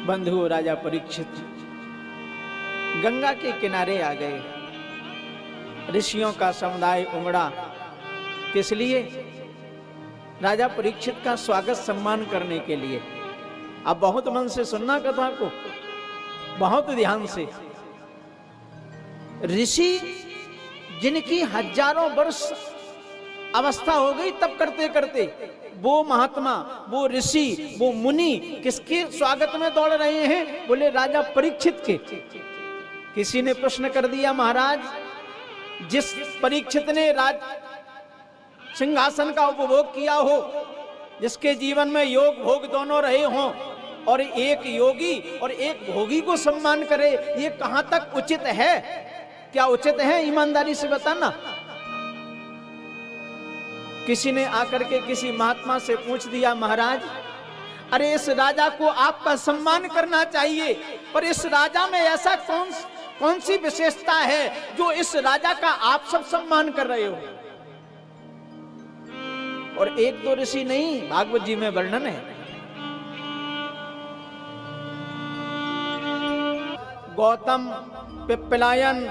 बंधु राजा परीक्षित गंगा के किनारे आ गए। ऋषियों का समुदाय उमड़ा। किस लिए? राजा परीक्षित का स्वागत सम्मान करने के लिए। अब बहुत मन से सुनना कथा को, बहुत ध्यान से। ऋषि जिनकी हजारों वर्ष अवस्था हो गई तब करते करते, वो महात्मा, वो ऋषि, वो मुनि किसके स्वागत में दौड़ रहे हैं? बोले राजा परीक्षित के। किसी ने प्रश्न कर दिया, महाराज जिस परीक्षित ने राज सिंहासन का उपभोग किया हो, जिसके जीवन में योग भोग दोनों रहे हों, और एक योगी और एक भोगी को सम्मान करे, ये कहां तक उचित है? क्या उचित है? ईमानदारी से बताना। किसी ने आकर के किसी महात्मा से पूछ दिया, महाराज अरे इस राजा को आपका सम्मान करना चाहिए, पर इस राजा में ऐसा कौन सी विशेषता है जो इस राजा का आप सब सम्मान कर रहे हो? और एक दो ऋषि नहीं, भागवत जी में वर्णन है। गौतम, पिप्पलायन,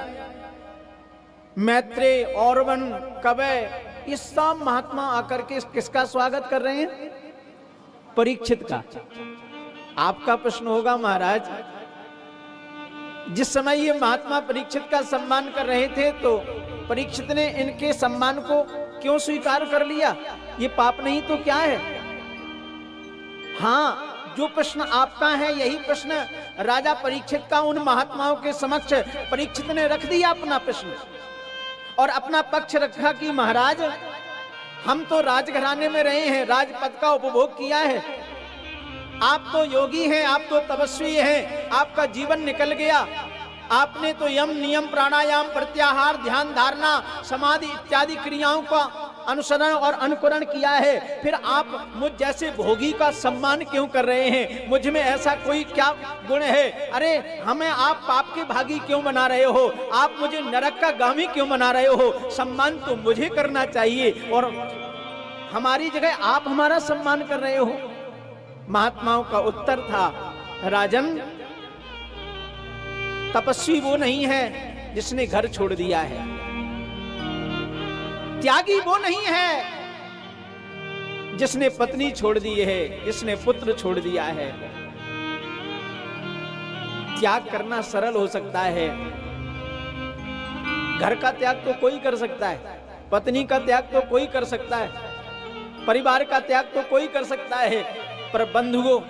मैत्रेय, औरवन, कवय, ये सब महात्मा आकर के किसका स्वागत कर रहे हैं? परीक्षित का। आपका प्रश्न होगा, महाराज जिस समय ये महात्मा परीक्षित का सम्मान कर रहे थे तो परीक्षित ने इनके सम्मान को क्यों स्वीकार कर लिया? ये पाप नहीं तो क्या है? हाँ, जो प्रश्न आपका है यही प्रश्न राजा परीक्षित का उन महात्माओं के समक्ष परीक्षित ने रख दिया अपना प्रश्न, और अपना पक्ष रखा कि महाराज हम तो राजघराने में रहे हैं, राजपद का उपभोग किया है, आप तो योगी हैं, आप तो तपस्वी हैं, आपका जीवन निकल गया, आपने तो यम, नियम, प्राणायाम, प्रत्याहार, ध्यान, धारणा, समाधि इत्यादि क्रियाओं का अनुसरण और अनुकरण किया है, फिर आप मुझ जैसे भोगी का सम्मान क्यों कर रहे हैं? मुझ में ऐसा कोई क्या गुण है? अरे हमें आप पाप के भागी क्यों बना रहे हो? आप मुझे नरक का गामी क्यों बना रहे हो? सम्मान तो मुझे करना चाहिए, और हमारी जगह आप हमारा सम्मान कर रहे हो। महात्माओं का उत्तर था, राजन तपस्वी वो नहीं है जिसने घर छोड़ दिया है, त्यागी वो नहीं है जिसने पत्नी छोड़ दी है, जिसने पुत्र छोड़ दिया है। त्याग करना सरल हो सकता है, घर का त्याग तो कोई कर सकता है, पत्नी का त्याग तो कोई कर सकता है, परिवार का त्याग तो कोई कर सकता है, पर बंधुओं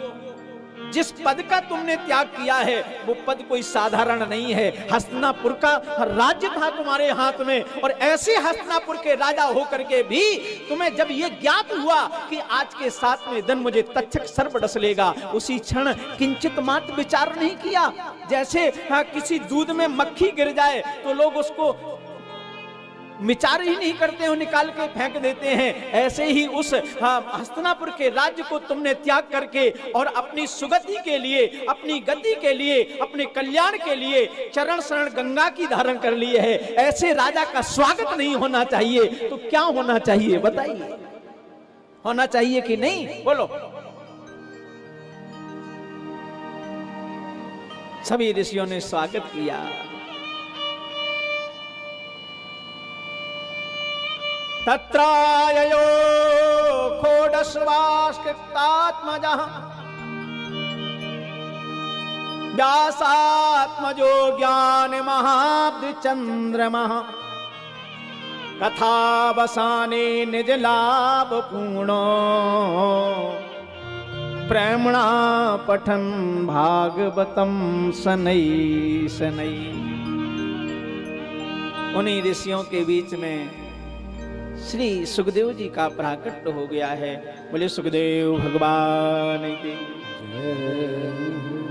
जिस पद का तुमने त्याग किया है वो पद कोई साधारण नहीं है। हस्तिनापुर का राज्य था तुम्हारे हाथ में, और ऐसे हस्तिनापुर के राजा होकर के भी तुम्हें जब ये ज्ञात हुआ कि आज के 7वें दिन मुझे तक्षक सर्प डस लेगा, उसी क्षण किंचित मात्र विचार नहीं किया। जैसे किसी दूध में मक्खी गिर जाए तो लोग उसको विचार ही नहीं करते हो, निकाल के फेंक देते हैं, ऐसे ही उस हस्तिनापुर के राज्य को तुमने त्याग करके और अपनी सुगति के लिए, अपनी गति के लिए, अपने कल्याण के लिए चरण शरण गंगा की धारण कर लिए है। ऐसे राजा का स्वागत नहीं होना चाहिए तो क्या होना चाहिए बताइए? होना चाहिए कि नहीं? बोलो। सभी ऋषियों ने स्वागत किया। तत्राययो खोडश्वास्कृतात्मजः व्यासात्मजो ज्ञानमहाब्धिचन्द्रमः कथावसाने निजलाभ पूर्णो प्रेमणा पठन् भागवतं शनै शनै। उन्हीं ऋषियों के बीच में श्री सुखदेव जी का प्राकट्य हो गया है। बोले सुखदेव भगवान की जय।